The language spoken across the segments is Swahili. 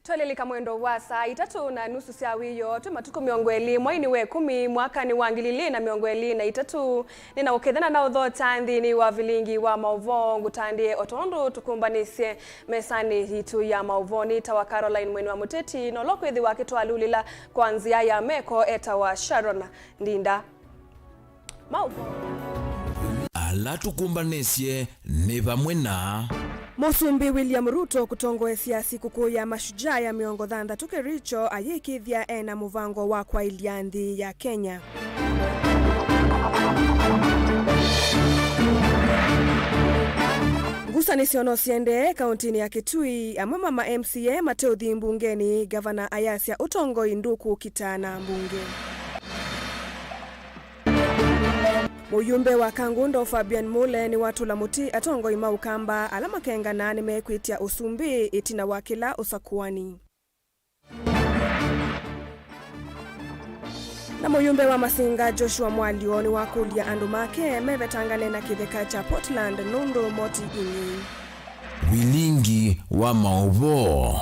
Twalelika mwendo wa saa 3:30 cia wiyo tumatuku miongo eli mwini we 10 mwaka ni wa 2023 nina ukethana na uthota nthini wa Vilingi wa Mauvoo ngutandie otondo tukumbanisye mesani hitu ya Mauvoo ni tawa Caroline Mweni wa Muteti no lokwethi wake twalulila kwanzia ya meko eta wa Sharon Ndinda Mauvoo ala tukumbanisye ni vamwe na Musumbi William Ruto kutongoesya sikukuu ya mashujaa ya miongo 6 Kericho ayikithia ena muvango wa kwa ilianthi ya Kenya. Ngusanisyo no siende kauntini ya Kitui amwe mama MCA Mateuthi mbungeni gavana Ayasya Utongoi Nduku kitana mbunge. Muyumbe wa Kangundo Fabian Mule ni watu la muti Atongoi Maukamba alama kenga ni mekwitia usumbi itina wakila usakuani. Na muyumbe wa Masinga Joshua Mwalio ni wakulia andu make mevetangane na kitheka cha Portland Nundu Moti Ingi. Vilingi wa Mauvoo.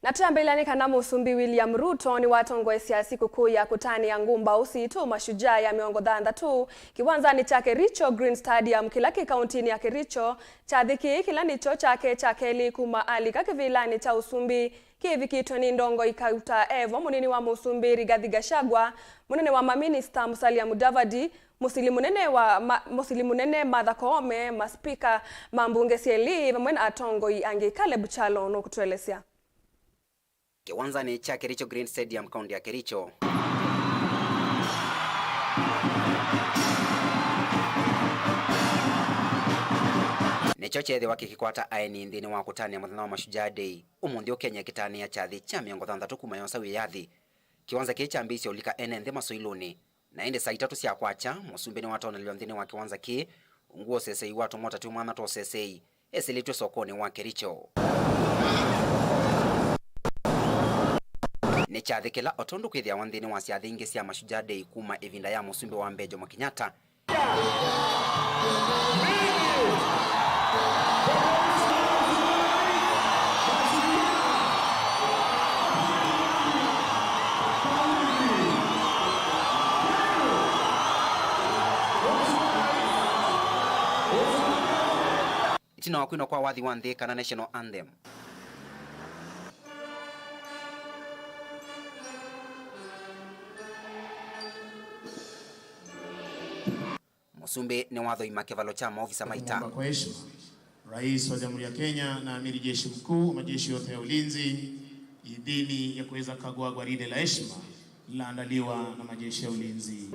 Na tuambelani kana Musumbi William Ruto ni watongoesya sikukuu ya kutani ya ngumba usitu mashujaa ya miongo 6 kiwanzani cha Kericho Green Stadium kilaki kauntini ya Kericho chathiki kila nicho chake chakeli kuma alika kivilani cha usumbi kivikitwe ni ndongo ikauta evo munini wa Musumbi Rigathi Gachagua munene wa maminista Musalia Mudavadi musilimu nene Martha Koome maspika mambunge sieli vamwena Atongoi angi Caleb Chalo no kutuelesya kiwanzani cha Kericho Green Stadium kaunti ya Kericho. Nicho chethe wakikikwata aini nthini wa kutania muthenya wa mashujaa day umundi Kenya kitania chathi cha miongo 6 kuma yonsa wiyathi kiwanza ki cha mbisi ulika ene nthi masoiluni na ende saa 3 cia kwacha Musumbi ni watonelio nthini wa kiwanza ki nguo sesei watu mota tu mwana to sesei eselitwe sokoni wa Kericho. Ni chathikila otondu kwithia wanthini wa ciathi ingi cia mashujaa day kuma ivinda ya Musumbi wa Mbejo Makinyata. Itina wakwino kwa wathi wa nthi kana national anthem. Musumbi ni watho imakevalo cha maofisa maita. Kwa heshima Rais wa Jamhuri ya Kenya na Amiri Jeshi Mkuu majeshi yote ya ulinzi idhini ya kuweza kagua gwaride la heshima lililoandaliwa na majeshi ya ulinzi.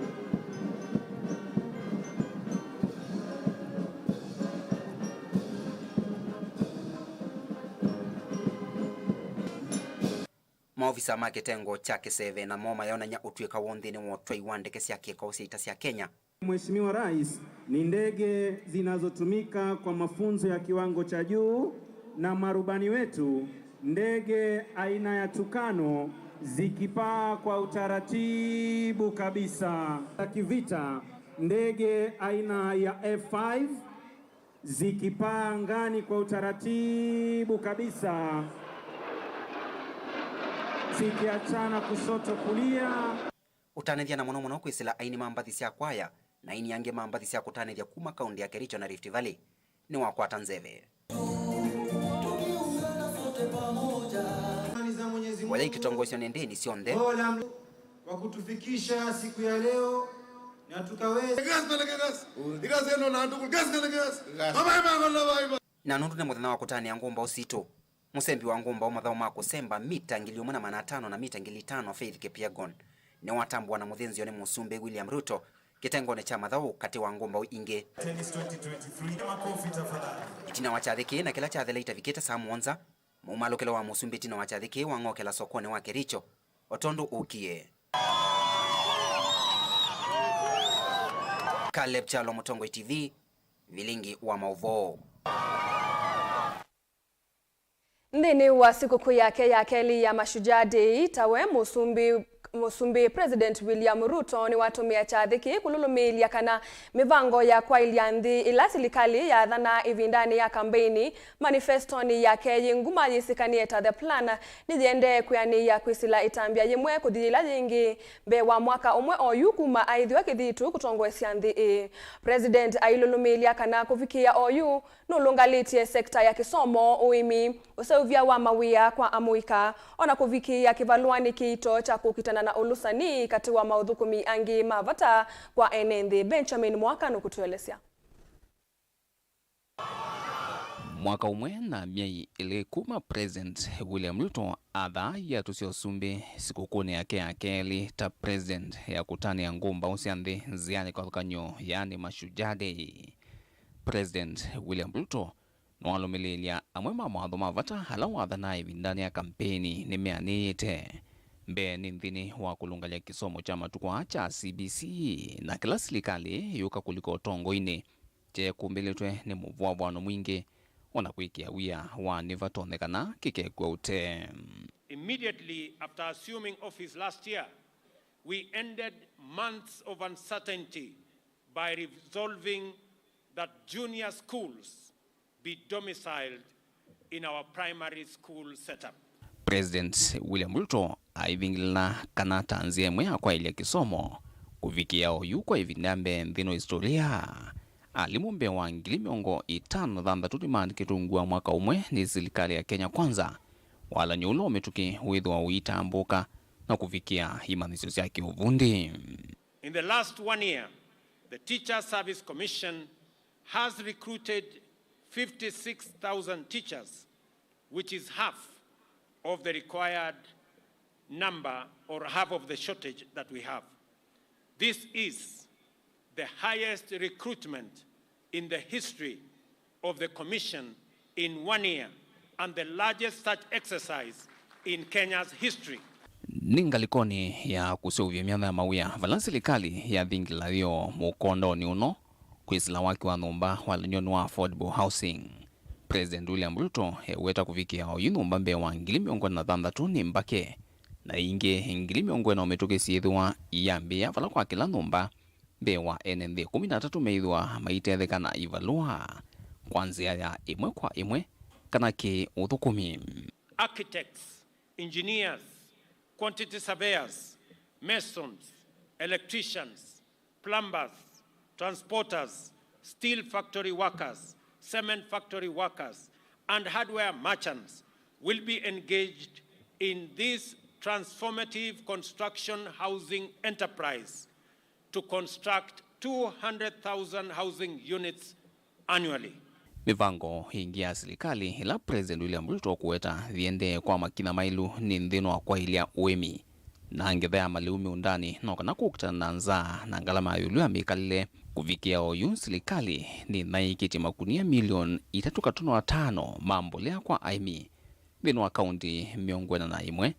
Maofisa maketengo chake 7 na moma yaonanya utwika wonthini wotwa iwandeke cia kikosi ita cia Kenya. Mheshimiwa Rais, ni ndege zinazotumika kwa mafunzo ya kiwango cha juu na marubani wetu ndege aina ya Tukano zikipaa kwa utaratibu kabisa. Kivita ndege aina ya F5 zikipaa angani kwa utaratibu kabisa zikiachana kushoto kulia. Utanethia na muno kwisila aini mambathi cia kwaya na aini yange mambathi cia kutanethia kuma kaunti ya Kericho na Rift Valley ni wakwata nzeve. Wale kitongosyo nendeni sionthe kwa kutufikisha siku ya leo na tukaweza na nundu ne muthenya wa kutania ngumba usitu musembi wa ngumba umathao ma kusemba mita 1,500 na mita 5,000 Faith Kipyegon ni watambwa na muthinzio ni Musumbi William Ruto kitengo ne cha mathao kati wa ngumba inge itina wachathiki na kila chathela itavikita saa 1 mumalokelo wa Musumbi tina wachathiki wa ngokela sokoni wa Kericho otondo ukie Caleb Chalo Mutongoi TV Vilingi wa Mauvoo. Ndini wa sikukuu yake ya keli ya mashujaa day tawe Musumbi Musumbi President William Ruto ni watumia chathiki kululumilia kana mivango ya kwa ilianthi ila serikali ya dhana ivindani ya kampeni manifestoni yake yinguma yisikanieta the plan nijiende kuyani ya kwisila itambia yimwe kuthila yingi mbe wa mwaka umwe oyu kuma aithiwa kithitu kutongwesya nthi. President ailulumilia kana kufikia oyu nulungalitie sekta ya kisomo uimi useuvya wa mawia kwa amuika ona kufikia kivaluani kiito cha kukitana na ulusani kati wa maudhukumi angi mavata kwa enenthi. Benjamin Mwaka nukutuelesya. Mwaka umwe na miai ile kuma President William Ruto adha ya tusiosumbi sikukuni yake ya keli ta President ya kutani ya ngumba usianthi ziani kwa kanyo yani Mashujaa Day. President William Ruto nwalumililia amwema mwadho mavata hala wadhana ivindani ya kampeni ni meanite mbe ni nthini wa kulungalia kisomo cha matukwa cha CBC na kila serikali yuka kuliko tongo-ini je kumbilitwe ni Mauvoo bwano mwingi ona kuikia wia wa nivatonekana kikekwa ute. Immediately after assuming office last year, we ended months of uncertainty by resolving that junior schools be domiciled in our primary school setup. President William Ruto aivingila kana tanzia mwea kwa ilia kisomo kufikia oyu kwa ivindambe nthino historia. Alimumbe wa ngili miongo 5 mandi kitungua mwaka umwe ni serikali ya Kenya Kwanza wala nyulo metuki withwa uitambuka na kufikia imanisyo zake uvundi. In the last 1 year, the Teacher Service Commission has recruited 56,000 teachers, which is half of the required number or half of the shortage that we have. This is the highest recruitment in the history of the Commission in 1 year and the largest such exercise in Kenya's history. Ningalikoni ya kusiuvya miana ya mawia vala serikali ya dhingila yo mukondo ni uno kuisila waki wa numba wala nyonu wa affordable housing. President William Ruto weta kufikia oyunumba mbe wa ngili miongo na thandatu ni mbake na inge ngili miongo na umetoke siedhwa iyambia vala kwa kila numba mbe wa enenthi 13 meidhwa maitethekana ivalua kwanzia ya imwe kwa imwe kana ki uthukumi. Architects, engineers, quantity surveyors, masons, electricians, plumbers, transporters, steel factory workers, cement factory workers, and hardware merchants will be engaged in this transformative construction housing enterprise to construct 200,000 housing units annually. Mivango hingi ya serikali ila President William Ruto kuweta viende kwa makina mailu ni nthino wa kwa ilia uemi na ngethea maliumi undani na kana kukutana na nzaa na ngalama yulu ya mikalile kufikia oyu serikali ni naikiti makunia milioni 3.5 mambolea kwa aimi thino wa kaunti miongwena na imwe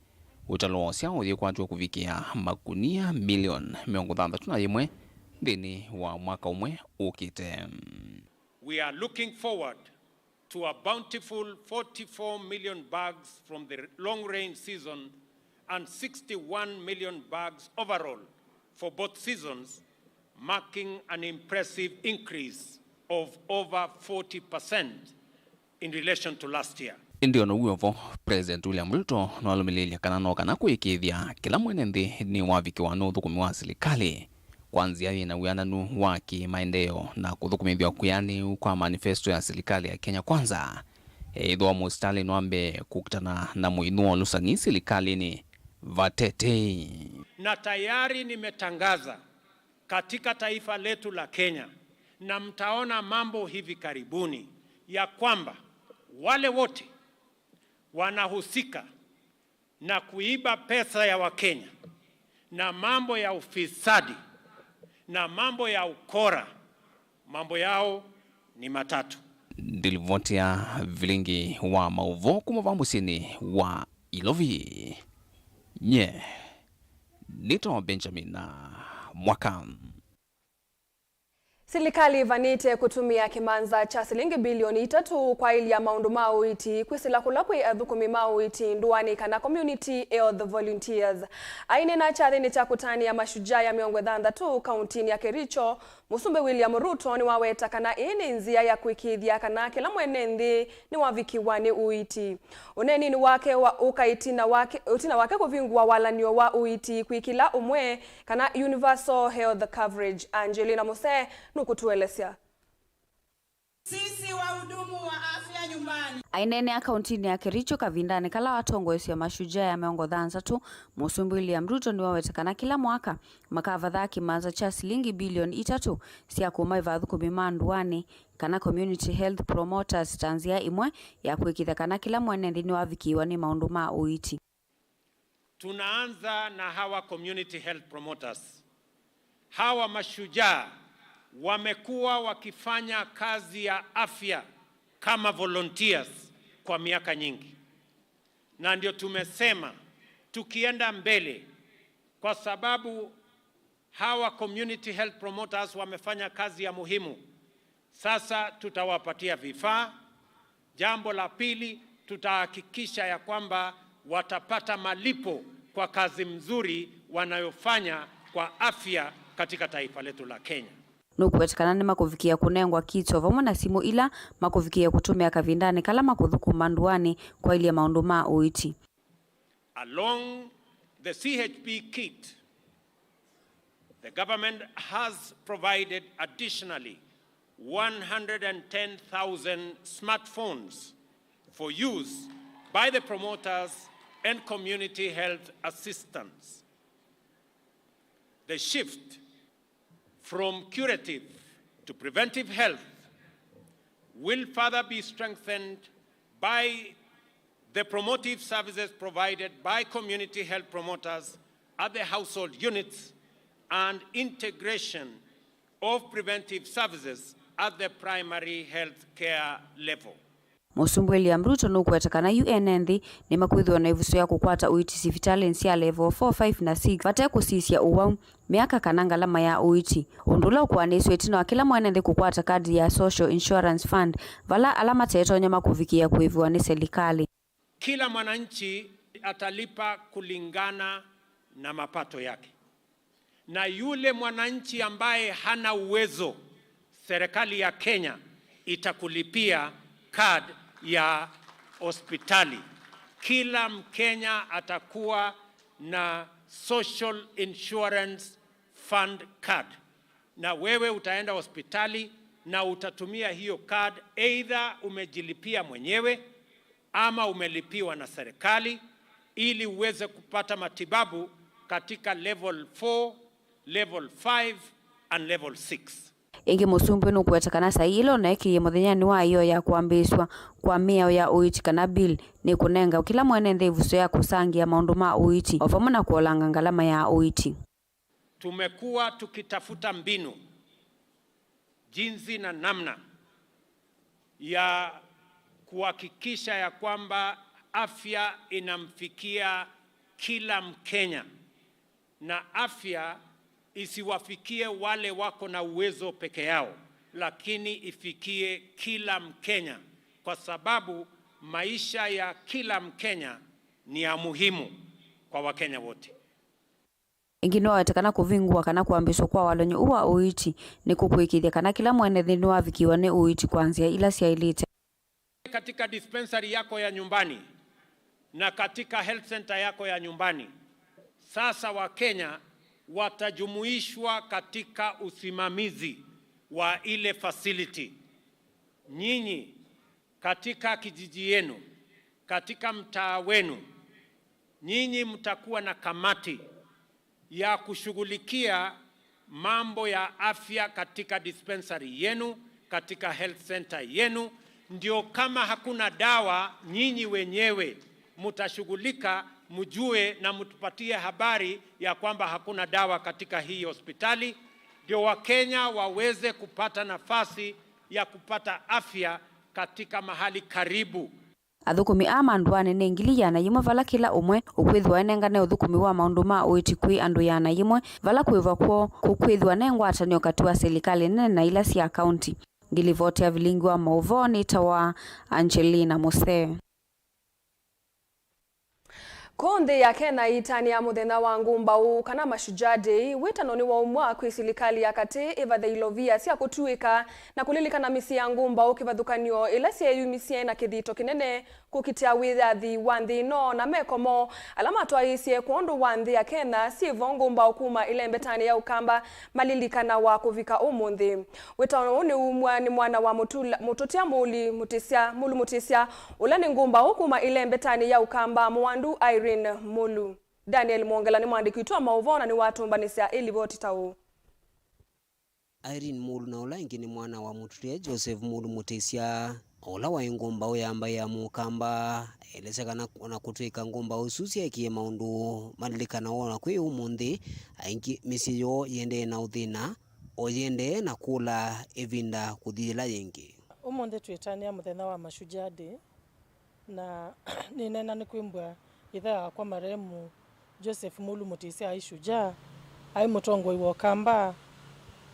utalosya uthie kwatwa kufikia makunia milioni 61 thini wa mwaka umwe ukite. We are looking forward to a bountiful 44 million bags from the long rain season and 61 million bags overall for both seasons, marking an impressive increase of over 40% in relation to last year. Ndio no uovo President William Ruto nwalumilia kana no kana kuikithia kila mwenenthi ni waviki wa no thukumi wa serikali kwanzia ina uyananu wa kimaendeleo na kuthukumithia kuyani kwa manifesto ya serikali ya Kenya Kwanza. Idho mustali nwambe kukutana na muinuo lusani serikali ni vatete. Na tayari nimetangaza katika taifa letu la Kenya na mtaona mambo hivi karibuni ya kwamba wale wote wanahusika na kuiba pesa ya Wakenya na mambo ya ufisadi na mambo ya ukora, mambo yao ni matatu. Ndilivotia Vilingi wa Mauvoo kumavambusini wa Ilovi. Nye, nito Benjamin Mwaka. Serikali ivanite kutumia kimanza cha shilingi bilioni 3 kwa ili ya maundu mauiti kwisila kulakwe athukumi mauiti nduani kana community health volunteers. Aine na chathini cha kutani ya mashujaa ya miongo thandatu kauntini ya Kericho, Musumbe William Ruto ni waweta kana ini nzia ya kuikithia kana kila mwene nthi ni wavikiwa ni uiti. Uneni ni wake wa ukaitina wake kuvingwa walanio wa uiti kuikila umwe kana universal health coverage. Angelina Mose nukutuelezea. Sisi wahudumu wa afya nyumbani. Ainene akaunti ya Kericho kavindane kala watongoesi ya mashujaa ya miongo thandatu Musumbe William Ruto ni wawetakana kila mwaka makavadha kimanza cha shilingi bilioni 3 sia kuma ivathukumi manduani kana community health promoters tanzia imwe ya kuikitha kana kila mwene ndini wavikiwa ni maundu ma uiti. Tunaanza na hawa community health promoters. Hawa mashujaa wamekuwa wakifanya kazi ya afya kama volunteers kwa miaka nyingi. Na ndio tumesema tukienda mbele, kwa sababu hawa community health promoters wamefanya kazi ya muhimu, sasa tutawapatia vifaa. Jambo la pili, tutahakikisha ya kwamba watapata malipo kwa kazi mzuri wanayofanya kwa afya katika taifa letu la Kenya. Nukuwetekana ni makuvikia kunengwa kito vamwe na simu ila makuvikia kutumia kavindane kala makuthuku manduani kwa ili ya maundu ma uiti. Along the CHP kit, the government has provided additionally 110,000 smartphones for use by the promoters and community health assistants. The shift from curative to preventive health will further be strengthened by the promotive services provided by community health promoters at the household units and integration of preventive services at the primary health care level. Musumbe William Ruto nukuwetekana UNND ni makwithwa na ivuso ya kukwata uiti sivitali nsia level 4, 5 na 6 vate kusisia uwau miaka kananga lama ya uiti. Undula ukuaniswe tino wa kila mwenende kukwata kadi ya Social Insurance Fund vala alama teto nyama kuvikia kuiviwa ni serikali. Kila mwananchi atalipa kulingana na mapato yake. Na yule mwananchi ambaye hana uwezo, serikali ya Kenya itakulipia card ya hospitali. Kila Mkenya atakuwa na Social Insurance Fund card. Na wewe utaenda hospitali na utatumia hiyo card, either umejilipia mwenyewe ama umelipiwa na serikali, ili uweze kupata matibabu katika level 4, level 5 and level 6. Ingi Musumbe nukuwetekana sailo na eki muthenyani wa iyo ya kuambiswa kwa miao ya uiti kana bill ni kunenga kila mwenende ivuso ya kusangia maundu ma uiti ovamu na kuolanga ngalama ya uiti. Tumekuwa tukitafuta mbinu, jinsi na namna ya kuhakikisha ya kwamba afya inamfikia kila Mkenya na afya isiwafikie wale wako na uwezo peke yao, lakini ifikie kila Mkenya, kwa sababu maisha ya kila Mkenya ni ya muhimu kwa Wakenya wote. Ingino wawetekana kuvingwa kana kuambiswa kwa walonyo uwa uiti ni kukuikithia kana kila mwene thini wavikiwa ni uiti kwanzia ila siailite. Katika dispensary yako ya nyumbani na katika health center yako ya nyumbani, sasa Wakenya watajumuishwa katika usimamizi wa ile facility. Nyinyi katika kijiji yenu, katika mtaa wenu, nyinyi mtakuwa na kamati ya kushughulikia mambo ya afya katika dispensary yenu, katika health center yenu. Ndio kama hakuna dawa, nyinyi wenyewe mtashughulika, mjue na mtupatie habari ya kwamba hakuna dawa katika hii hospitali, ndio Wakenya waweze kupata nafasi ya kupata afya katika mahali karibu. athukumi a mandu anene ngili yana yimwe vala kila umwe ukwithwa enengane uthukumi wa maundu ma uiti kwi andu yana yimwe vala kwithwa kwo kukwithwa ne ngwatanio kati wa serikali nene na ila cia county. Ngilivoti ya Vilingi wa Mauvoo ni tawa Angelina Muse. Konde ya Kenya itania muthenya wa ngumbau kana Mashujaa Day witano ni wa umwa kwi serikali ya kati ivatheilovia cia kutuika na kulilikana misi ya ngumbau kivathukanio ila cieyumisie na kithito kinene kukitia withathi wa nthi no na mekomo alama twaisie kundu wa nthi ya Kenya sivo ngumbau kuma ile mbetani ya ukamba malilikana wa kuvika umunthi. Witano ni umwa ni mwana wa mututia muli mutisia ula ni ngumbau kuma ile mbetani ya ukamba mwandu Mulu. Daniel Mwongela ni mwandiki wetu wa Mauvoo na ni watumbanisia ilivoti tau. Irene Mulu na ula ingi ni mwana wa muturia Joseph Mulu mutesia ola wa ngumbau yamba ya mukamba elesekana na kutuika ngumbau susia ikie maundu malilikana wona kwi umunthi aingi misiyo yende na uthina o yende na kula evinda kuthila yengi. Umunthi twitania muthenya wa Mashujaa Day na ninena ni kwimbwa ithaa kwa maremu Joseph Mulu mutesia ai shujaa ai mutongoi wa kamba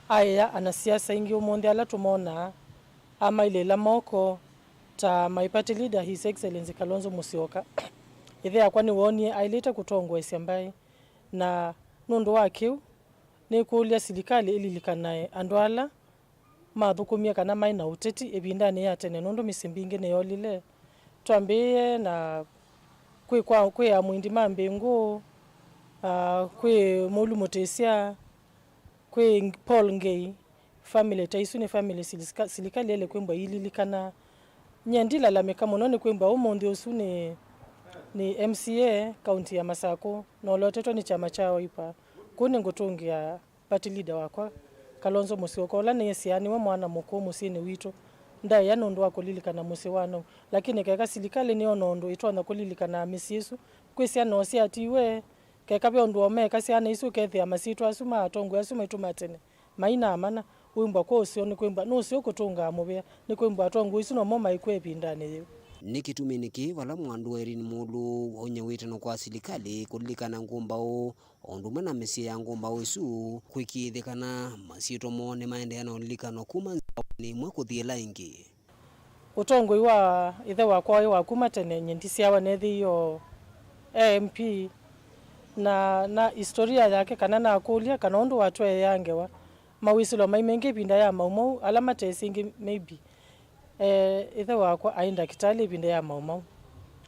aya anasiasa ingi umunthi ala tumona ama ile la moko ta my party leader His Excellency Kalonzo Musyoka ithaa kwa ni wonie aileta kutongwa isyambai na nundu wake ni kulia serikali ililikanae andwala mathukumia kana maina uteti ebindani ya tene nundu misimbingi ne yolile twambie na kwi ya mwindi mambingu kwi Mulu mutesia kwi Paul Ngei family taisu ni family serikali ile kwimba ililikana nyendila la meka muno ni kwimba umunthi usu ni MCA county ya Masako no loteto ni chama chao ipa kuni ngutungia party leader wakwa Kalonzo Musyoka ola ni siani wa mwana muko musini wito ndai ya nundu wa kulilikana musiwano lakini keka serikali ni onondo itwana kulilikana misisu kwisia no sia atiwe keka biondu omeka siana isu kethia masitu asuma atongo asuma itumatene maina amana wimba kwa usio ni kwimba no usio kutunga mubia ni kwimba atongo isu no moma ikwepindane yo nikitumi niki wala mwandu wa Irene Mulu onye witano kwa serikali kulilikana ngumbau ondumwe na misi ya ngumbau isu kwikithikana masito mone maendeano lilikano kuma ni mwa kuthiela ingi utongoi wa ithe wakwa wa kuma tene nyendisia wa nethi yo MP na historia yake kana na kulia kana ondu watu yangewa mawisilo maimengi binda ya Maumau alama tesingi maybe ithe wakwa ainda kitali binda ya Maumau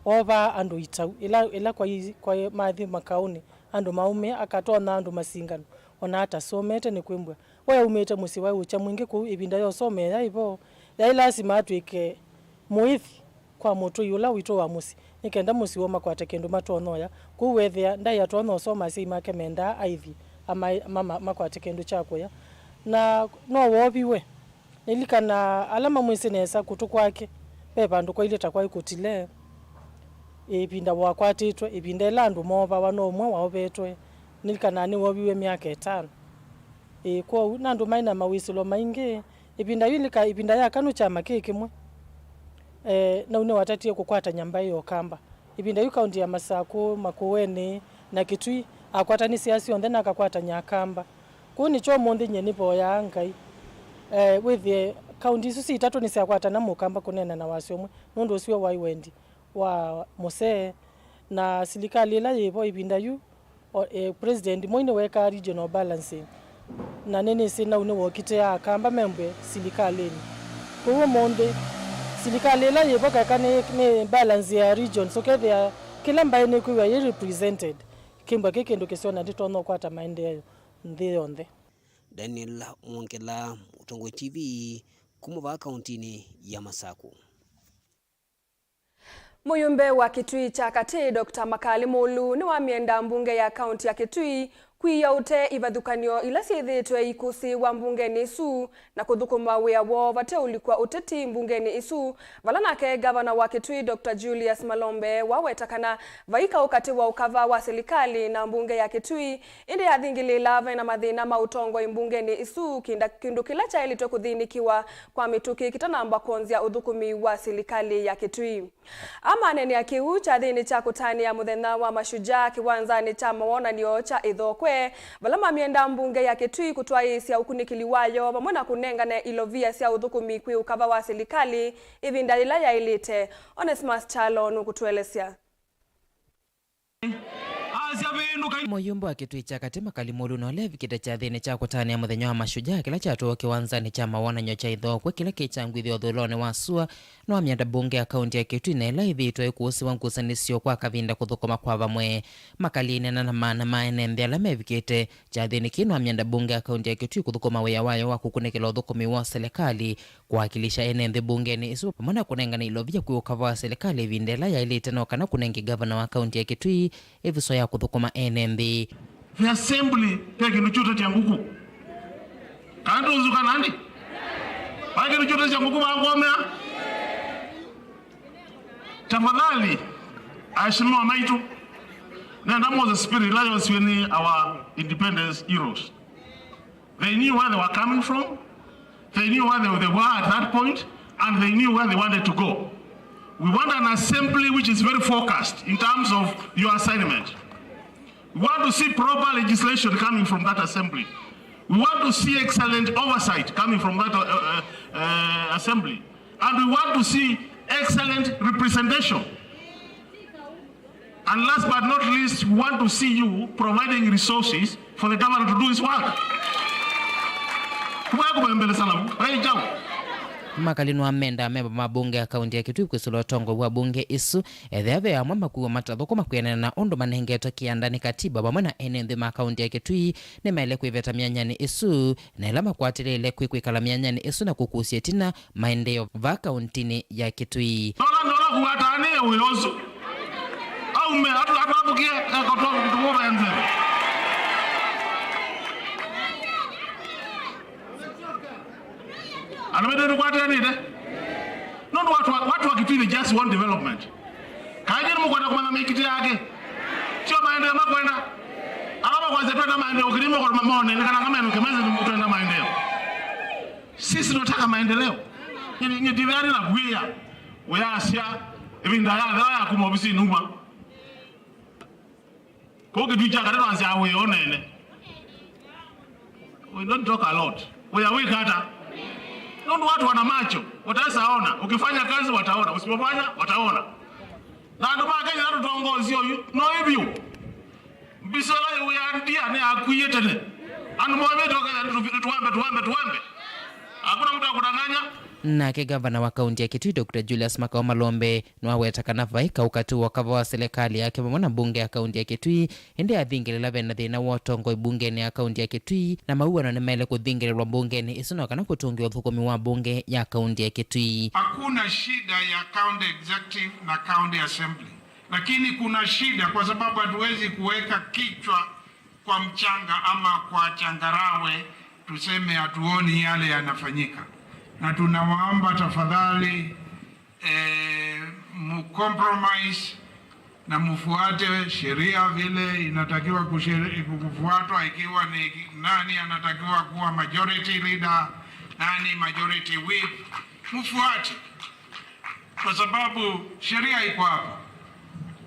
oba andu itau ila kwa mathi makauni andu maume akatona andu masingano ona hata somete ni kwimbwa wewe umete musiwa ucha mwingi ku ibinda yo some ya ivo ya lazima atwike muithi kwa moto yula wito wa musi nikenda musi woma kwa tekendo matonoya kuwethia ndai atono soma si make menda aithi ama mama makwate kendo chako ya na no wobiwe nilikana alama mwisenesa kutu kwake pepa ndu kwa ile takwa ikutile ibinda wakwatitwe ibinda landu moba wanomwe waobetwe nilikana ni wobiwe miaka 5 kwa nandu maina mawisilo maingi ibinda yulika ibinda ya kanu chama kikimwe na une watatie kukwata nyamba yo kamba ibinda yu kaunti ya Masako Makueni na Kitui akwata ni siasi onde na akakwata nyakamba kuni cho monde nyeni boya ngai with the kaunti su sitatu ni siakwata na mukamba kunena na wasiomwe nundu usiwe waiwendi wa mose na serikali la yebo ibinda yu president moine weka regional balancing na nene sina une wokite ya kamba membe serikali kwa monde serikali la yebo kakane ni balance ya region so ke kila mbaye ni kuwa represented kimba kekendo kesona nditono kwata maendeleo ndionde. Daniel Mwongela, Utongwe TV, kumuva kauntini ya Masako. Muyumbe wa Kitui cha Kati Dr. Makali Mulu ni wa mienda mbunge ya kaunti ya Kitui kwiya ute ivathukanio ila ciithitwe ikusi wa mbungeni isu na kuthukuma wia wo vateulikwa uteti mbungeni isu vala nake gavana wa Kitui Dr. Julius Malombe wawetakana vaika ukati wa ukava wa serikali na mbunge ya Kitui indi yathingilila vena mathina mautongo imbungeni isu kindu kila chailitwe kuthinikiwa kwa mituki kitanamba kuonzia uthukumi wa serikali ya Kitui. Amanene ya kiu cha thini cha kutania muthenya wa mashujaa kiwanzani cha mawonanio cha ithokwe vala mamienda mbunge ya Kitui kutwai cia ukunikili wayo pamwe na kunengane ilovia cia uthukumi kwi ukava wa serikali ivinda ila yailite. Onesmus Chalo nukutuelesya. Moyumbo wa Kitui cha katima kalimulu no levi kita cha thini cha kutania muthenya wa mashujaa kila cha tuo kiwanzani cha mawonanio cha ithokwe kila kichangwithio thulone wa sua no amienda bunge ya kaunti ya Kitui na ila ithitwe ikusi wa nkusanisio kwa kavinda kuthukuma kwa vamwe makalini na maana maenende ala mevikite cha thini kino amienda bunge ya kaunti ya Kitui kuthukuma wia wayo wa kukunekela uthukumi wa serikali kuwakilisha enende bungeni isu pamona kunengana ilovia kwi ukava wa serikali vindela ya ilite no kana kunengi gavana wa kaunti ya Kitui eviso ya kuthukuma enende the assembly peke nuchuta cha nguku kanto uzuka nani pake nuchuta cha nguku bangomea tafadhali aheshimiwa maitu na that was the spirit that was when our independence heroes, they knew where they were coming from, they knew where they were at that point, and they knew where they wanted to go. We want an assembly which is very focused in terms of your assignment. We want to see proper legislation coming from that assembly. We want to see excellent oversight coming from that assembly. And we want to see excellent representation. And last but not least, we want to see you providing resources for the government to do its work. Makalinu amenda memba mabunge ya kaunti ya Kitui kusulo tongo wa bunge isu etheve ya mwamba kuwa matathoko makuyanana na ondo manengeto kiandani katiba pamwe na enende ma kaunti ya Kitui ni maile kwiveta mianyani isu na ilama kuatilile kwikala mianyani isu na kukusia tina maendeo va kauntini ya Kitui. Nola kuwatane uyosu au me atuabukie kotoa kutuwa enze. Anamede kwa tani de. No watu wa Kitui just want development. Kaje mkwenda kwa mekiti yake. Sio maendeleo makwenda. Alama kwa zetu na maendeleo ukilimo kwa mamone ni kana kama mkemezi mtenda maendeleo. Sisi tunataka maendeleo. Ni divari na kuia. Weya asia evinda ya kumobisi numa. Kwa Kitui cha kadano anzi awe onene. We don't talk a lot. We are weak hata. Ndio watu wana macho, wataweza ona. Ukifanya kazi wataona, usipofanya wataona. Na ndio maana Kenya ndio tuongozio no hivyo. Bisala uyandia ni akuyetene. Anu mwabe tuambe. Hakuna mtu akudanganya. Nake gavana wa kaunti ya Kitui Dr. Julius Malombe nwawetakana vaika ukati wakava wa serikali yake pamwe na bunge ya kaunti ya Kitui indi athingilila vena thina wotongo ibungeni ya kaunti ya Kitui na mauano ni mele kuthingililwa bungeni isino kana kutungia uthukumi wa bunge ya kaunti ya Kitui. Hakuna shida ya county executive na county assembly, lakini kuna shida kwa sababu hatuwezi kuweka kichwa kwa mchanga ama kwa changarawe tuseme hatuoni yale yanafanyika. Na tunawaomba tafadhali mcompromise na mfuate sheria vile inatakiwa kufuatwa, ikiwa ni nani anatakiwa kuwa majority leader, nani majority whip, mfuate. Kwa sababu sheria iko hapa.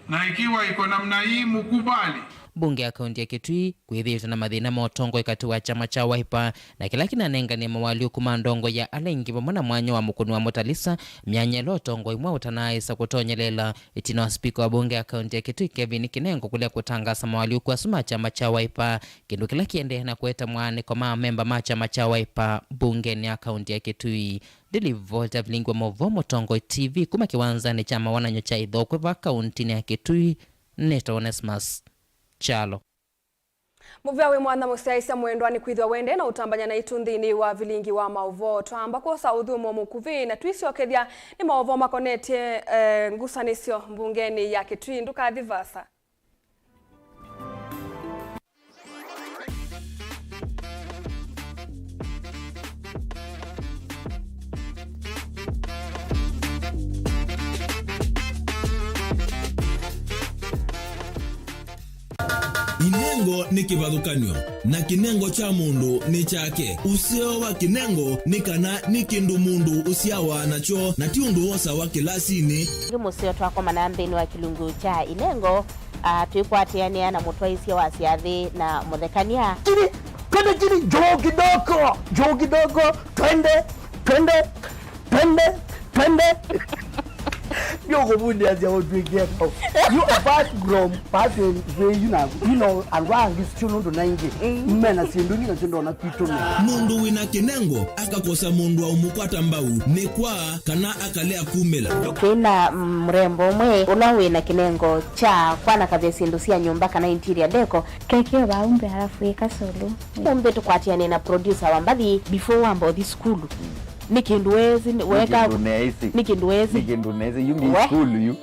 Na ikiwa iko namna hii mkubali. Bunge ya kaunti ya Kitui kwithita na mathina motongo ikati wa chama cha Wiper na kila kinanengania mawali kumandongo ya alengi pamwe na mwanya wa mukuni wa Motalisa myanya lotongo imwe utanaisa kutonyelela itina wa speaker wa bunge ya kaunti ya Kitui Kevin Kinengo kulia kutangasa mawali kuasuma chama cha Wiper kindu kila kiende na kueta mwane kwa memba ma chama cha Wiper bungeni ya kaunti ya Kitui. Delivolta Vilingi wa Mauvoo Motongo TV kuma kiwanzani chama wananyo cha ithokwe va kaunti ya Kitui. Neto Onesmus Chalo. Muviawe mwana musiaisa mwendwani kwithwa wende na utambanya na itunthini wa Vilingi wa Mauvoo twamba kwa sauthumo mukuvi na twisi okethia ni Mauvoo makonetie ngusanisio mbungeni ya Kitui ndukathi vasa. kinengo ni kivathukanio na kinengo cha mundu ni chake. Usio wa kinengo ni kana ni kindu mundu usiawa nacho na ti undu wosa wa kilasini. Musio twako manambeni wa kilungu cha inengo tuikwatiania na mutwaisia wa siathi na muthekania. Chini joo kidogo twende Yoko bundi as your drinking. You apart from passing you know around this chunu ndo naingi. Mena sinduni na chendo na kitu. Mundu wina kinengo akakosa mundu wa umukata mbau ni kwa kana akalea kumela. Kina mrembo mwe unawe na kinengo cha kwana kabisa ndusia nyumba kana interior deco keke waumbe halafu ikasolo. Umbe tukwatiane na producer wa mbali before wambo this school. Nikinduwezi weka nikinduwezi yungi school yu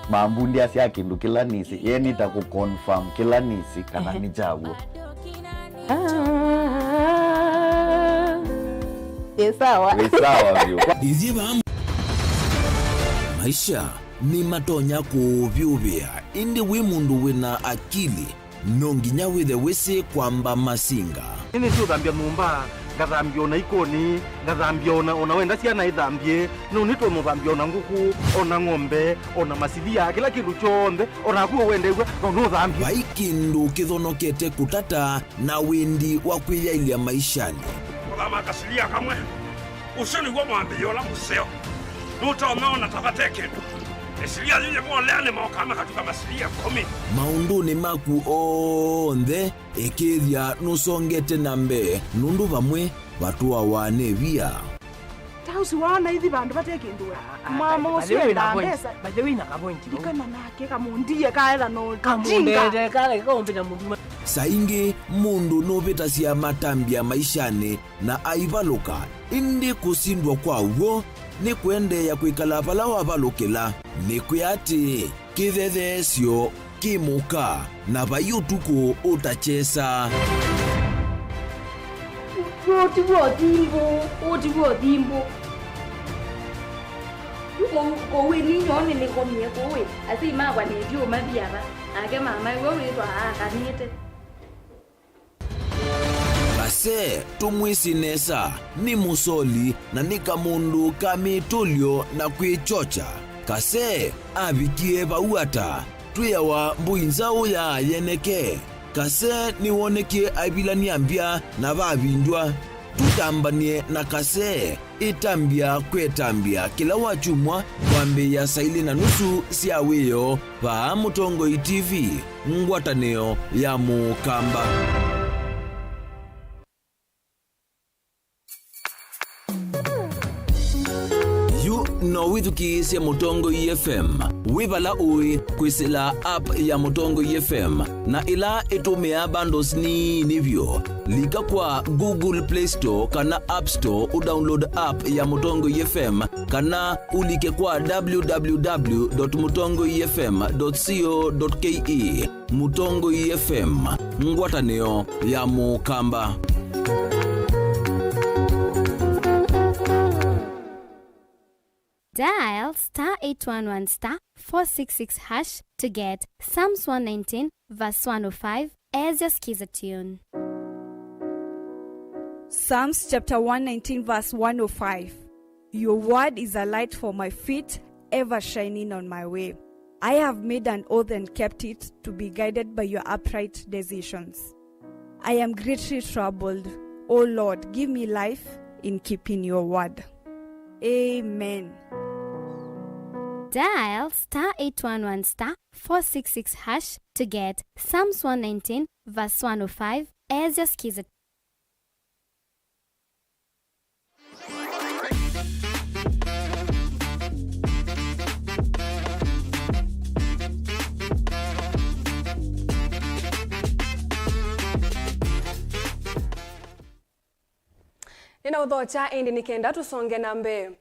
mambundi asia kindu kila nisi yeni nitakuconfirm kila nisi kana ni jago sawa vyo iziva maisha ni matonya kuvyuvia indi wi mundu wina akili nonginya withe wisi kwamba masinga ini tu dhambia mumba ngathambia ona ikoni ngathambia ona wenda ciana ithambie no nitwe muthambia ona nguku ona ng'ombe ona masithia kila kindu chombe ona kuo wendegwa no thambia vaikindu kithonokete kutata na windi wa kwiyailia maishani kama kasilia kamwe usini gwa mwambio la museo nutomeona tavateke esilia zile mwaleane maokama katika masilia 10 maunduni maku onthe ekithia nusongete nambe nundu vamwe watu awane via tausi wana hithi bandu bateke nduwe mama usio na pesa baje wina ka point ikana nake kamundie kaela no kamundete kale kombe na mundu saingi mundu novita cia matambia maishani na aivaluka indi kusindwa kwa uo ni kwende ya kwikala vala wavalukila ni kuyati kithethesyo kimuka na vayutuku utachesa Otivo dimbo kowe ni nyone ni komie kowe asi mawa ni dio mabiaba ake mama wewe to kanite base tumwisinesa ni musoli na ni kamundu kamitulyo na kwichocha kase avikie vauata tuyawa mbuinzau ya yeneke kase niwonekie avilania mbia na vavindwa tutambanie na kase itambia kwetambia kila wachumwa kwambi ya saili na nusu siawiyo va Mutongoi TV ngwataneo ya Mukamba. No withuki cia Mutongoi FM wivala ui kwisila app ya Mutongoi FM na ila itumia bundles ni nivyo lika kwa Google Play Store kana App Store udownload app ya Mutongoi FM kana ulike kwa www.mutongoifm.co.ke. Mutongoi FM ngwataneo ya Mukamba. Dial *811*466# to get Psalms 119 verse 105 as your skiza tune. Psalms chapter 119 verse 105. Your word is a light for my feet, ever shining on my way. I have made an oath and kept it, to be guided by your upright decisions. I am greatly troubled. O Lord, give me life in keeping your word. Amen. Dial *811*466# to get Psalms 119 verse 105 as your skiza. Nina udhocha indi nikenda tusonge nambe.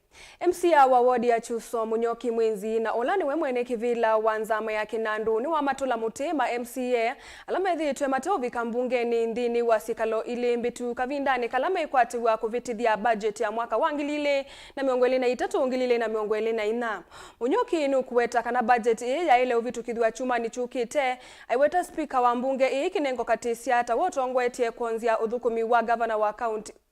MCA wa wodi ya Chuso Munyoki Mwenzi na olani we mwene kivila wanzama ya Kinandu ni wa matula mutima MCA alamethi twe matovi kambunge ni ndini wa sikalo ilimbitu kavindani kalame ikwati wa kuvitithia budget ya mwaka wangilile na miongwele na itatu ngilile na miongwele na ina. Munyoki inu kuweta kana budget ya ile uvitu kidhua chuma ni chukite aiweta speaker wa mbunge kinengo katisiata wotongwetie kuanzia udhukumi wa governor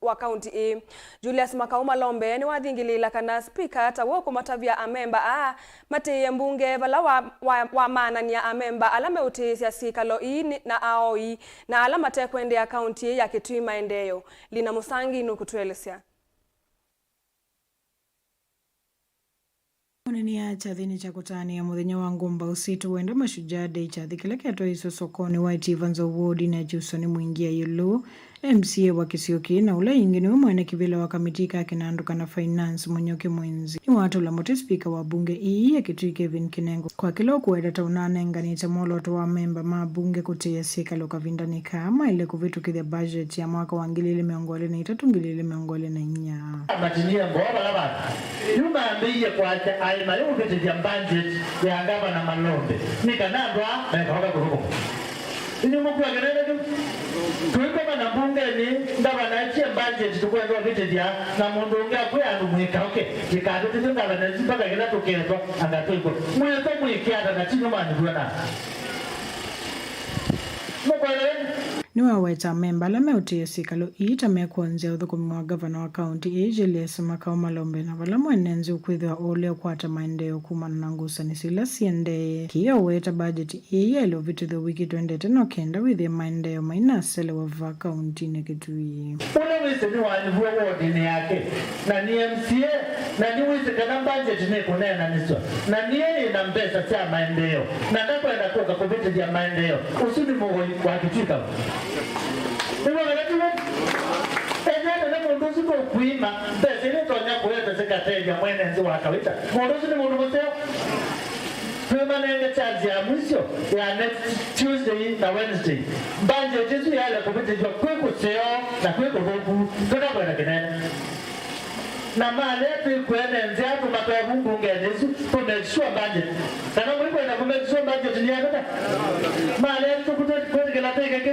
wa county Julius Makauma Lombe ni wathingilila kana speaker hata woko matavia amemba mate mbunge vala wa manania amemba alame utisia sikalo na aoi na alama tekwende ya county ya Kitui Maendeleo. Lina Musangi nukutuelezea. Ni ya chathini cha kutani ya muthenya wa ngumba usitu wenda mashujaa day chathi kile kiato iso sokoni White Evans Award na Juso ni mwingia yulu MCA wa Kisioki na ule ingine mwene kivila wa kamitika Kinandu kana finance Munyoki Mwenzi ni watu la mote speaker wa bunge ya Kitui Kevin Kinengo kwa kilo kuweda taunane nganita moloto wa memba mabunge kutia sika loka vindani kama ile kuvitu kithia budget ya mwaka wa ngilile miongole na itatu ngilile miongole na inya matinia mboba laba yuma ambiye kwa aima yo kete ya budget ya ngaba na Malombe nikanandwa na kaoka kuruko ini mukwa gerere tu tuiko na bunge ni ngaba na achie budget tukwenda kete ya na mundu unga kwa anumweka okay kikado ngaba na mpaka kila tuketwa angatoiko mweto mwikiata na tino mani bwana ni waweta memba lame utia sikalo itame kuanzia uthukumi wa governor wa county Julius Makauma Lombe na vala mwenenzi ukwithwa ole kwata maendeleo kumana na ngusani sila siende kiyo weta budget ile vitu wiki 20 kenda with maendeleo maina sele wa county ne Kitui ule wese ni wani wodi ni yake na ni MCA na ni wese kana budget ne kunena niswa na ni na mbesa cha maendeleo na ndakwenda toka kwa vitu vya maendeleo usudi mwo wa kitika Ewa galatiwe ejana na mundu siko kuima bezele tonya kuweta sekateja mwenenzi wa kawaida mundu sini mundu moseo permanent charge ya mwisho ya next Tuesday na Wednesday banje jesu yale kupita kwa kuseo na kwa kuvuku toka kwa kinene na male tu kuenenzi hapo mapema bunge Yesu tumechua budget kana mwiko na kumechua budget ni hata male tu kutoka kila teke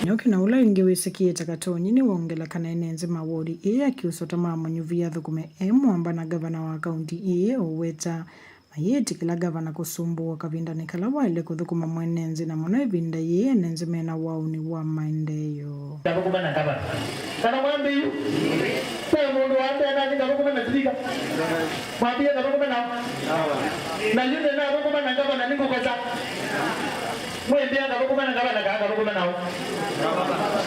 Nyoki na ula ingewesikie takatoni ni wongela kana enenze mawodi ya kiusota mama nyuvia thukume mwamba na gavana wa county oweta mayeti kila gavana kusumbu wakavinda nikala wale kuthukuma mwenenzi na mwana evinda enenze mena wauni wa maendeleo Kabukuma na gavana kana mwambi yu kwa mundu wande na kabukuma na zilika mwambie kabukuma na yule na kabukuma na gavana niko kwa mwendea kabukuma na gavana kabukuma nao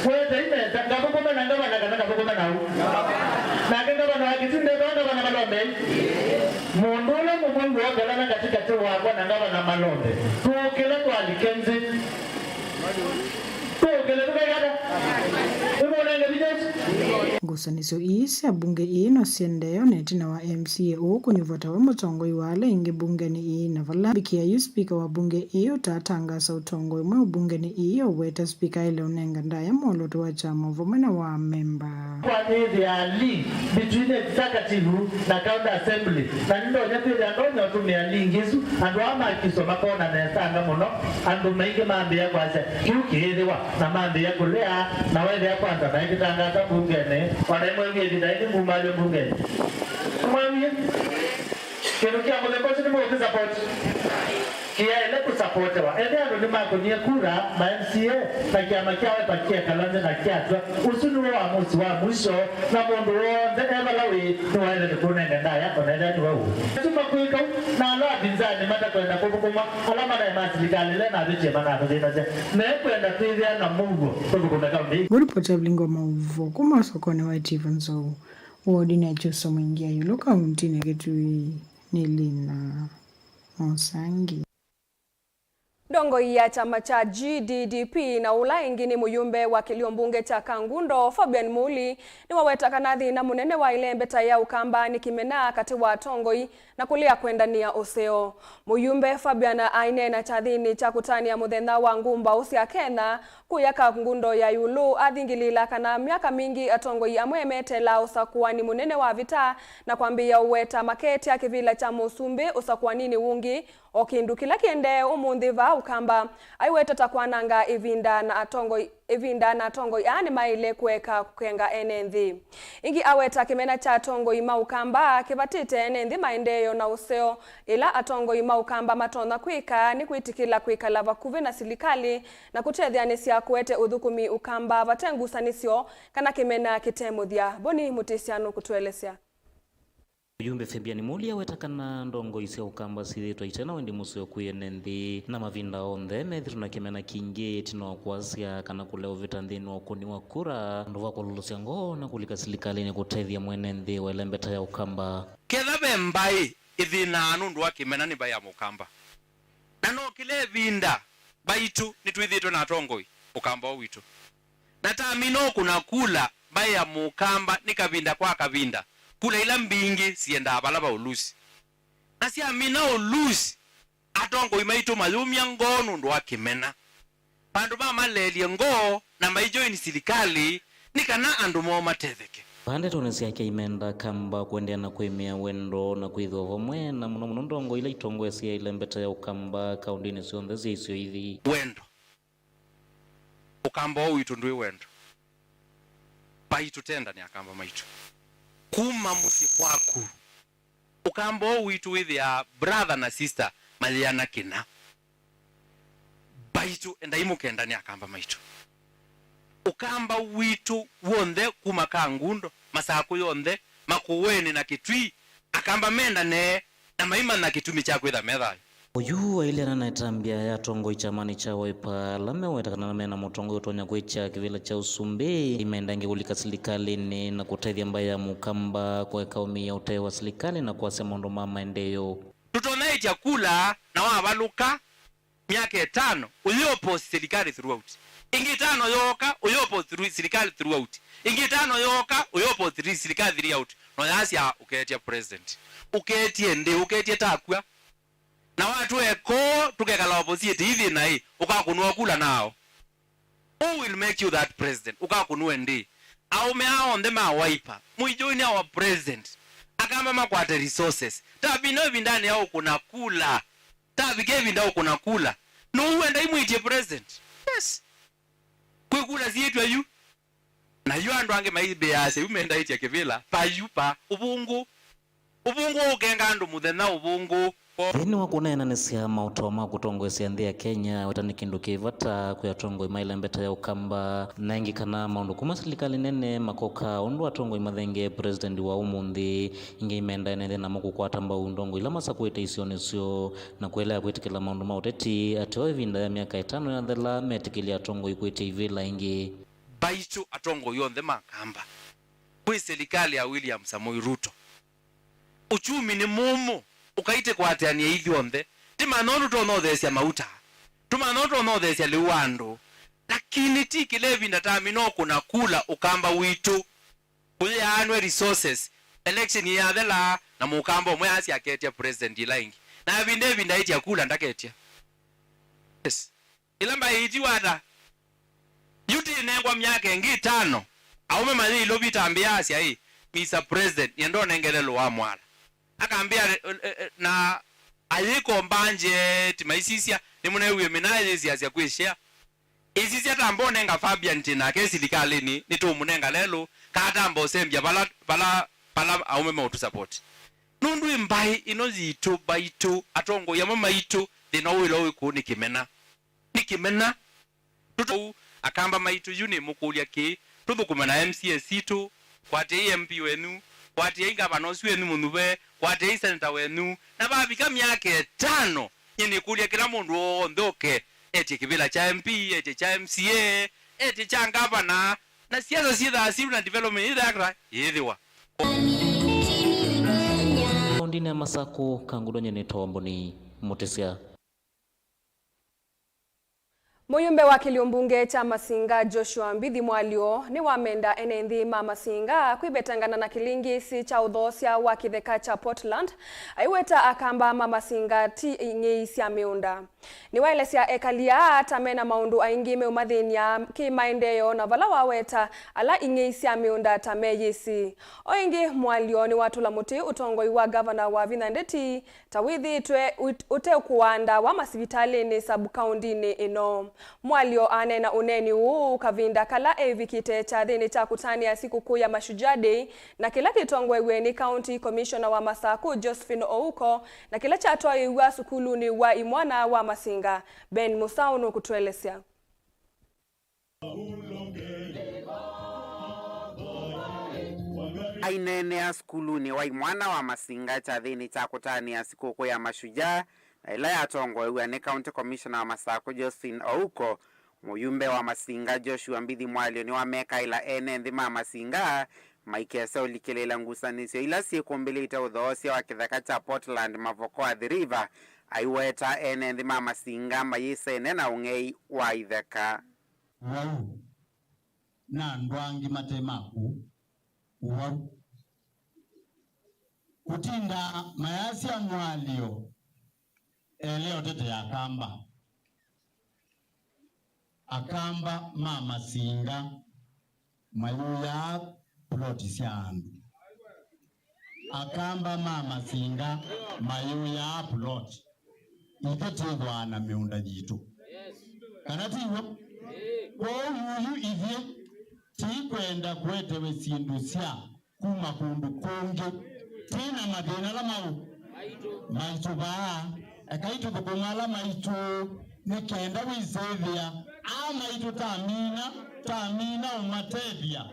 mwete ine kabukuma na gavana kabukuma nao na gavana wakitinde gavana Malombe mundula mungu wagalana katika tu wako na gavana Malombe tukile kwa likenzi tukile tukagada ngusaniso isi bunge ino siendeyo netina wa MCA kunyuvota wa mutongoi wale inge bunge ni na vala bikia speaker wa bunge utatangasa utongoi mwe bunge ni weta speaker ile unenga ndaya moloto wa chama vumena wa memba kwa hizi ya link between executive na county assembly na ndo nyapiri ando nyotumia lingisu ando ama kiso makona na sanga muno ando maingi mambe ya kwase kiukiwa na mambe ya kulea na wewe ya kwanza na ikitangata bunge ne wanaimwe vidai ngumale bunge mwamye kerukia mole kosi ni mwe support kia ile kusupport wa ende ndo mako ni kura ma MCA na kiama kiawe pakia kalanje na kiatwa usuni wa musi wa mwisho na mundu wonde evalawi ni waende kunene ndaya onenda ni wao tuma kuika na ala binzani mata kwenda kubukuma alama na masilikali le na biche mana kuzina je ne kwenda kwithia na Mungu kubukuma kaunti Guripota Vilingi Mauvoo kuma sokoni White Evans wodi na Juso mwingia yulo kaunti ne Kitui ni Lina Musangi. Ndongo ya chama cha GDDP na ula ingini muyumbe wa kiliombunge cha Kangundo Fabian Muli ni waweta kanathi na munene wa ilembeta ya ukamba ni kimena kati wa tongoi na kulia kwenda niya oseo. Muyumbe Fabian aine na chathini cha kutania muthenya wa ngumba usia Kenya kuya Kangundo ya yulu athingilila kana miaka mingi atongoi amwemetela usakuwa ni munene wa vita na kwambia uweta maketi ya kivila cha Musumbi usakuwa nini wungi okindu kila kiende umundhiva ukamba aiweta takwananga ivinda na atongo yani maile kuweka kukenga enenthi ingi aweta kimena cha atongo ima ukamba kivatite enenthi maendeyo na useo ila atongo ima ukamba matona kwika ni kuitikila kwikala vakuvi na silikali na kutethyanisya kuete uthukumi ukamba vatengusanisyo kana kimena kitemuthia. Boni Mutisiano kutuelesya. Muyumbe Fabian Muli awetakana ndongo isia ukamba sithitwa itena wendi musio kuyenenthi na mavinda onthe methiru na kimena kingi tino kwasya kana kuleo vita nthini wa ukuni wa kura nduva kululusya ngoo na kulika silikalini kutethia mwenenthi wa ilembeta ya ukamba ketha bembai ithina nundu wa kimena ni baya mukamba na no kile vinda baitu ni twithitwe na tongoi ukamba witu na tamino kuna kula baya mukamba ni kavinda kwa kavinda kula ila mbingi sienda abalaba ulusi na si amina ulusi atongo imaitu malumya ngonu ndo akimena pandu mama lelie ngo na maijo ni silikali nikana andu mo matetheke pande tonesi yake imenda kamba kuendea na kuimia wendo na kuithwa vomwe na muno ndongo ila itongo esia ile mbeta ya ukamba kaundini sionthe zisio hithi wendo ukamba witu ndui wendo baitu tenda ni akamba maitu kuma musi kwaku ukamba witu with ya brother na sister maliana kina baitu enda imukenda ni akamba maitu ukamba witu wonde kuma Kangundo masaku yonde makuweni na kitwi akamba menda ne na maima na kitumi cha kwitha metha uyu ailera na itambia ya tongo ichamani cha waipa lame wetakana na mena motongo utonya kwecha kivila cha Usumbi imenda ngegulika silikalini na kutethia mbaya mukamba kwa kaumi ya utewa silikali na kwa semondo mama endeyo tutona chakula na wabaluka miaka 5 uliopo silikali throughout ingi 5 yoka uliopo silikali throughout ingi 5 yoka uliopo silikali throughout no yasya uketia president uketie ndi uketie takwa na watu eko tukekala opposite hivi na hii ukakunua kula nao who will make you that president ukakunua ndi au meao on them wiper muijoini our president akamba makwata resources tabino vindani yao kuna kula tabige vindao kuna kula no uenda imuitie president yes kwekula zietu ayu na yu andu ange maibe yase umenda itia kevila payupa ubungu ukenga andu muthenya ubungu Thini wakunena nisia mautoma kutongwesia nthi ya Kenya wetani kindu kivata kuyatongo imaila mbeta ya ukamba na ingi kana maundu kuma silikali nene makoka undu watongo imathenge president wa umunthi ingi imenda nene na mukukwata mbau ndongo ila masakuite isionisio na kuelea kwitikila maundu mauteti atiwa ivinda ya miaka 5 ya thela metikilia atongo ikuite ivila ingi baitu atongo yonthe makamba kwi silikali ya William Samoei Ruto uchumi ni mumu ukaite kwateania ithionthe timanonu tonothesya mauta tumanonu tonothesya liwando lakini tikile vinda tamino kuna kula ukamba witu kuya anwe resources election ya thela na mukamba mwe asi aketia president ilaingi na vinda itia kula ndaketia yes ilamba iti wata yuti nengwa miaka ngi 5 aume mali lobita ambiasi hii Mr President yendo nengelelo wa mwala akambia na aliko mbanje timaisisia nimunewe minaye zia kwishia isisia tambo nenga Fabian tina kesi likalini nitumunenga lelo katambo sembya bala aume mautu support nundu imbai inozi itu baitu atongo ya mama itu dinawilo ku nikimena tutu akamba maitu yuni mukulia ki tuthukuma na MCS itu kwate MP wenu kwate inga banosi wenu munube kwate senator wenu na babika miaka 5 nyini kulia kila mundu ondoke eti kibila cha MP eti cha MCA eti cha ngavana na siasa sida asibu na development idakra yithiwa Ondine Masako Kangundo nyene Tomboni Mutisia Muyumbe wa kiliumbunge cha Masinga Joshua Mbithi Mwalio ni wamenda enenthi ma Masinga kwibetangana na kilingisi cha uthosia wa kitheka cha Portland aiweta akamba ma Masinga ti ingeisia miunda. Ni waelesia ekalia tamena maundu aingi meumathinia kimaendeleo na vala waweta ala ingeisia miunda tameyisi. Oingi Mwalio ni watu la muti utongoi wa governor wa Vinandeti tawithi twe ute kuanda wa masivitali ni sabukaunti ni ino. Mwalio anena uneni huu kavinda kala evikite cha thini cha kutania siku kuu ya Mashujaa Day na kila kitongwe weni County Commissioner wa Masaku Josephine Ouko na kila cha atoi wa sukulu ni wa imwana wa Masinga. Ben Musauno kutuelezea. Ainenea skuluni wa imwana wa Masinga cha thini cha kutania siku kuu ya Mashujaa na ila yatongwa uwa ni County Commissioner wa Masaku Josephine Ouko. Muyumbe wa Masinga Joshua Mbithi Mwalio ni wameka ila enenthi ma Masinga maikesa ulikilela ngusanisio ila siekumbelita udhoosia wa kitheka cha Portland Mavoko at the River aiweta enenthi ma Masinga mayisene na ungei wa itheka. Wau na ndwangi matemaku wau kutinda mayasi ya Mwalio leo tete ya akamba ma Masinga mayuya ploti siandu akamba ma Masinga mayuya ploti itetegwa na miunda jitu kanatiwo ko yuyu ivye tikwenda kwetewe sindu sya kuma kundu konge tena madena la mau maitu baa akaitu kukungala maitu nikenda wizevia ama itu tamina umatevia.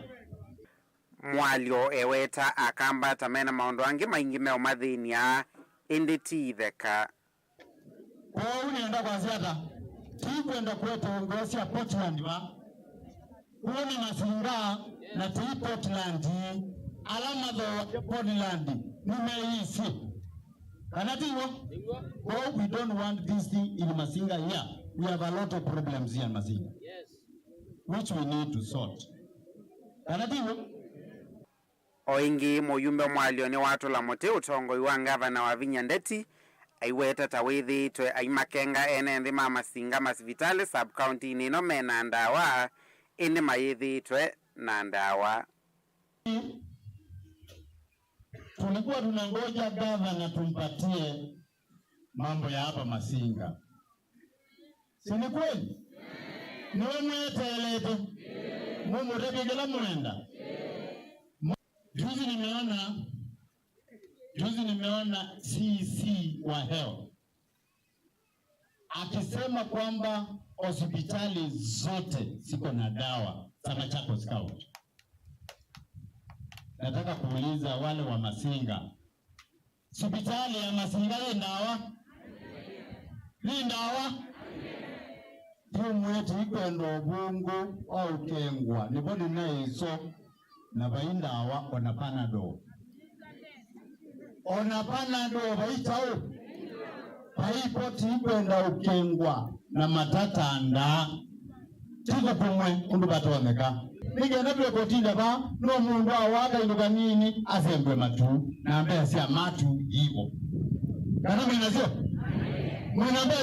Mwalio eweta akamba tamena maundu angi maingi meo mathinia inditi itheka. Kwa unienda kwa ziada tikwenda kwetu ngosi ya Portland ba kuona Masinga na ti Portland alama do Portland nimeisi kanatiwo. Oh, we don't want this thing in Masinga here. We have a lot of problems here in Masinga. Yes. Which we need to sort. Kanatiwo. Oingi Muyumbe Mwalio ni watu la mote utongoi wa gavana wa Vinandeti aiweta tawithi twe aimakenga enenthi ma Masinga masivitali sub-county nino mena ndawa ini mayithi twe na ndawa. Tulikuwa tunangoja gavana tumpatie mambo ya hapa Masinga. Si ni kweli? Niwe mwetelete. Mumu rebegela mwenda. Juzi nimeona CC wa health akisema kwamba hospitali zote ziko na dawa za Machakos County. Nataka kuuliza wale wa Masinga, hospitali ya Masinga ni dawa? Ni dawa? Tumweti ikwendo bungu au kengwa nibodi na iso na baindawa ona panado baitao baipoti ikwenda ukengwa na matatanda tiko kumwe undu batoneka nigenda tuekotinda ba no mundu awaka induka nini asembwe matu na mbea sia matu hivo kana mwinazio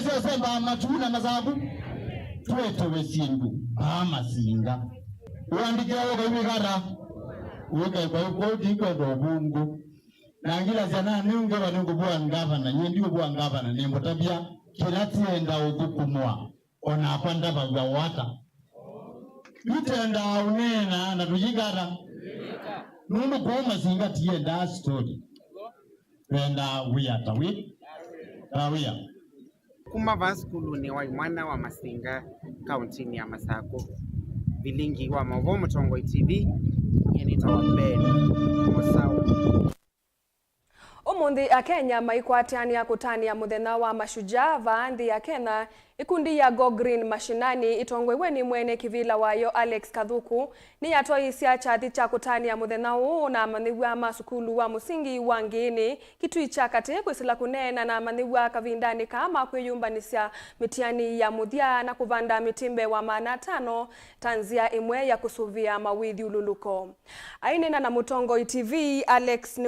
sio semba matu na mazabu tuetowe sindu ba Masinga uandikira woga ibigara uweka kwa ukoti ikwendo bungu na ngila zana niunge wanungu buwa ngavana nyendi buwa ngavana nimbo tabia kilatienda udhukumwa ona apanda bagwa wata Yutenda unena na tujigara nundu kwa Masinga tienda story wenda wiyata wia Kuma vaskuluni wa imwana wa Masinga County ya Masaku Vilingi wa Mauvoo Mtongoi TV yenita wa Ben Musau. Umundi Kenya maikwatiania kutania muthenya wa Mashujaa vaanthi ya Kenya Ikundi ya Go Green mashinani itongwewe ni mwene kivila wayo Alex Kathuku ni yatoi isia chathi cha kutania muthenya uu na manigwa masukulu wa musingi wa ngini kitui cha kati kwisila kunena na manigwa kavindani kama kwiyumbanisya mitiani ya muthia na kuvanda mitimbe wa maana 5 tanzia imwe ya kusuvia mawithi ululuko. Ainena na Mutongo TV Alex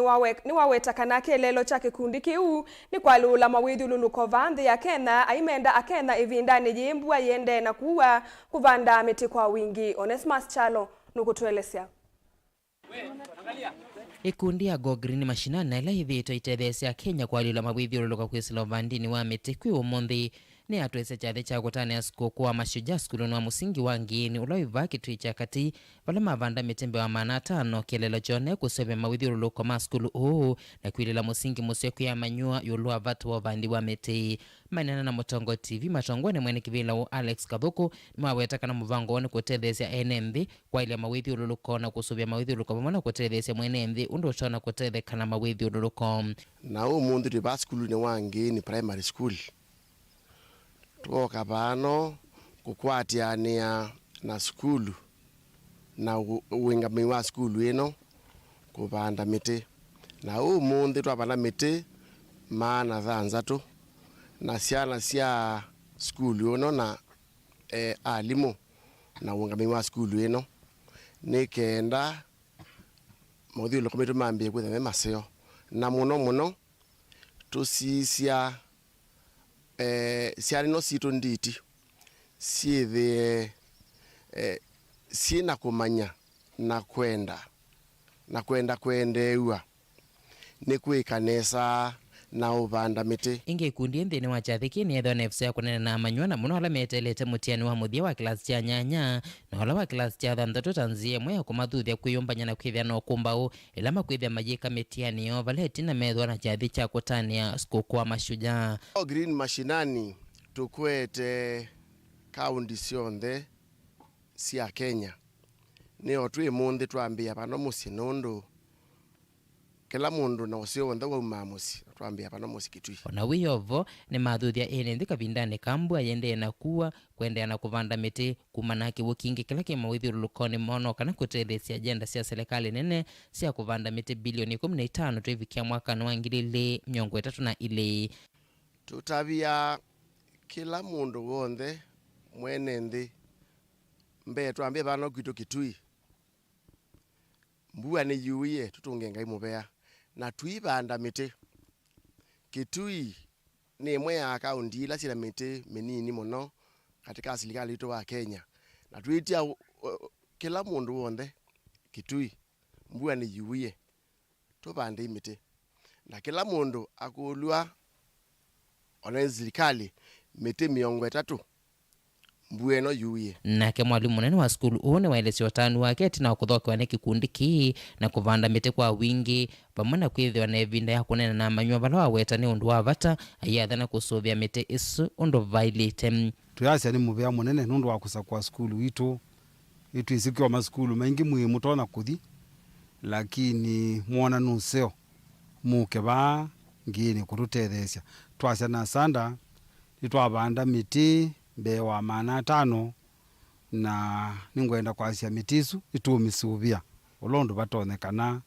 niwaweta kanake lelo cha kikundi kiu ni kwalula mawithi ululuko vandhi ya Kenya aimenda akena ivindani jimbwa yende na kuwa kuvanda miti kwa wingi. Onesmus Chalo nukutuelesea. Ikundi ya Go Green mashinani na ila hivi itoitethesya Kenya kwalula mawithi ululuko kwisila uvandini wa miti kwi umuthi ni atwese chathi cha kutania sikukuu wa mashujaa skuluni wa musingi wa ngini uloiva kitui cha kati vala mavanda mitembe wa maana 5 kelelo chone kuseve mawithi ululuko ma skulu uu na kwilila musingi musio ya manyua yulu wa vatu wa vandi wa miti. Manena na Mutongo TV matongone mwene kivila u Alex Kathuku ni maweta kana muvango wani kutethesya NMV kwa ili mawithi ululuko na kusuvia mawithi ululuko pamona kutethesya mwene MV undu uchona kutethekana mawithi ululuko. Na huu mundu ni ba skulu ni wa ngini primary school. Tuoka pano kukwatiania na skulu na uwingami wa skulu ino kupanda miti na umuthi twapanda miti maana 3 na ciana cia skulu ino na alimu na uwingami wa skulu ino nikenda mauthi komito mambie kwitha maseo na muno tusisia siari no sito nditi siethe sina kumanya na kwenda kwendeua ni kwikanesa na uvanda miti. Inge ikundi nthini wa chathiki ni etho nefsa ya kunena na manyua na muno ala metelete mutiani wa muthia wa klasi cha nyanya na ala wa klasi cha 3 tanzia mwe ya kumathuthia kwiyumbanya na kwithia no kumbau ila makwithia majika mitiani yo valeti na methwa na chathi cha kutania sikukuu wa mashujaa. Go Green mashinani tukwete kaundi cionthe cia Kenya nio twi munthi twambia pano musi nundu kila mundu na usio wanda wa umamusi twambia pano musi kitui. Ona wiyovo ni mathuthia ene nthika vindani kambua yende na kuwa kwendea na kuvanda miti kumanaki wukingi kila kimawithi ululukoni mono kana kutethesya agenda cia serikali nene cia kuvanda miti bilioni 15 tuivikia mwaka wa 2032. Tutavia kila mundu wonthe mwene nthi mbe twambia pano kitu kitui mbua ni yuie tutunge ngai mubea na tuivanda miti kitui ni imwe ya kaundi ila cina miti minini muno katika serikali yetu wa Kenya na tuitia kila mundu wonthe kitui mbua ni yuie tuvande miti na kila mundu akulua ona serikali miti 30 mbueno yuie. Nake mwalimu munene wa skulu une waelesya utanu wake tina wakuthokewa ni kikundi kii na kuvanda miti kwa wingi pamona kwithiwa na evinda ya kunena na manyua vala waweta ni undu wa vata ayathana kusuvia miti isu undu vailite. Tuyasya ni muvea munene nundu wa kusakwa skulu itu isikiwa maskulu maingi muhimu tona kuthi lakini muona nuseo muke ba ngini kurutethesya twasya na sanda nitwavanda miti mbe wa maana 5 na ningwenda kwasya mitisu itumisuvia ulondu vatonekana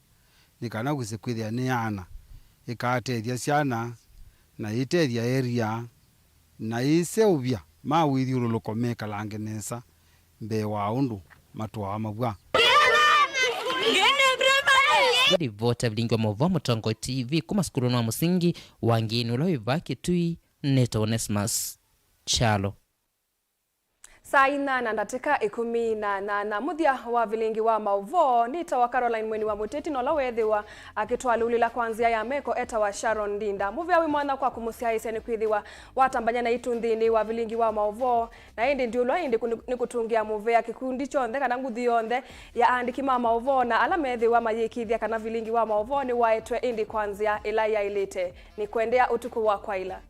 nikana kwisikwithia ni ana ikatethia ciana na itethia area na iseuvia mawithi ululuko mekalange nesa mbe wa undu matwa mavua. Vota Vilingi wa Mauvoo, Mutongo TV kuma skuluni wa musingi wa ngini uloiva kitui neto Onesmus Chalo. Saa 8:18 muthia wa Vilingi wa Mauvoo nita wa Caroline Mweni wa muteti no lawethiwa akitwalulila kwanzia ya meko eta wa Sharon Dinda muvia wi mwana kwa kumusia ise ni kwithiwa watambanya na itunthini wa Vilingi wa Mauvoo na indi ndiulo indi ni kutungia muvia kikundi chonthe kana nguthi yonthe ya andiki ma Mauvoo na ala methiwa mayikithia kana Vilingi wa Mauvoo ni waetwe indi kwanzia ila ya ilite ni kwendea utuku wa kwaila.